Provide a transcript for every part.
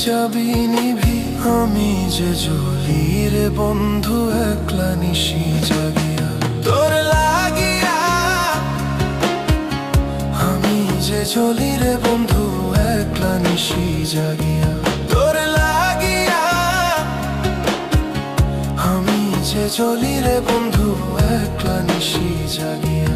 যাবি নিভি, আমি যে জ্বলি রে বন্ধু একলা নিশি জাগিয়া তোর লাগিয়া। আমি যে জ্বলি রে বন্ধু একলা নিশি জাগিয়া তোর লাগিয়া। আমি যে জ্বলি রে বন্ধু একলা নিশি জাগিয়া।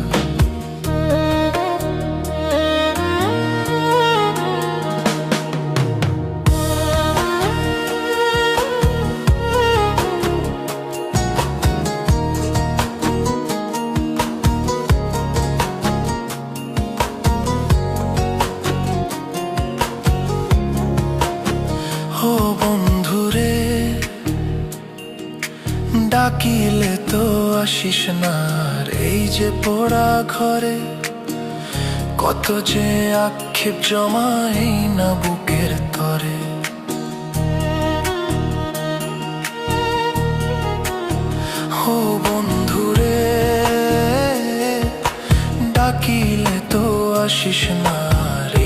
ও বন্ধুরে ডাকিলে তো আসিস না, এই যে পোড়া ঘরে কত যে আক্ষেপ জমাই না বুকের তরে। ও বন্ধুরে ডাকিলে তো আসিস না,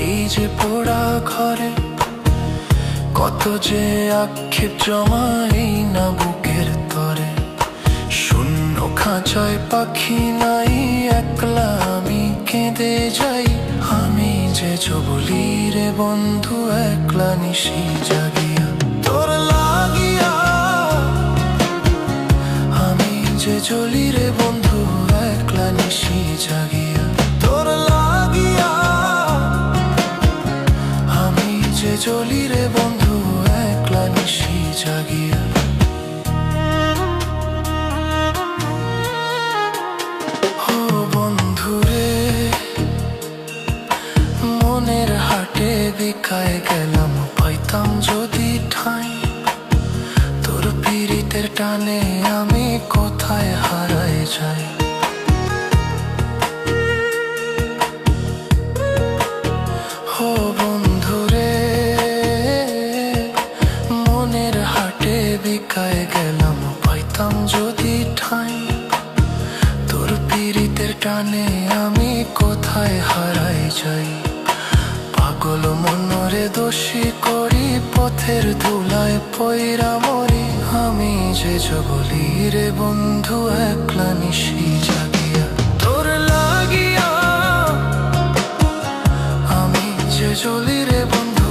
এই যে পোড়া ঘরে কত যে আক্ষেপ জমাই না বুকের তরে। শূন্য খাঁচায় পাখি নাই, একলা আমি কেঁদে যাই। আমি যে জ্বলি রে বন্ধু একলা নিশি জাগিয়া তোর লাগিয়া। আমি যে জ্বলি রে বন্ধু একলা নিশি জাগিয়া তোর লাগিয়া। আমি যে জ্বলি রে বন্ধু একলা নিশি জাগিয়া। ও বন্ধুরে মনের হাটে বিকায় গেলাম, পাইতাম যদি ঠাঁই তোর পীড়িতের টানে আমি কোথায় হারাই যাই। ও বন্ধুরে মনের হাটে বিকায় গেলাম, পাইতাম যদি ঠাঁই তোর পীড়িতের টানে আমি কোথায় হারাই যাই। পাগল মনরে দোষী করি, পথের ধুলায় পইরা মরি। আমি যে জ্বলি রে বন্ধু একলা নিশি জাগিয়া তোর লাগিয়া। আমি যে জ্বলি রে বন্ধু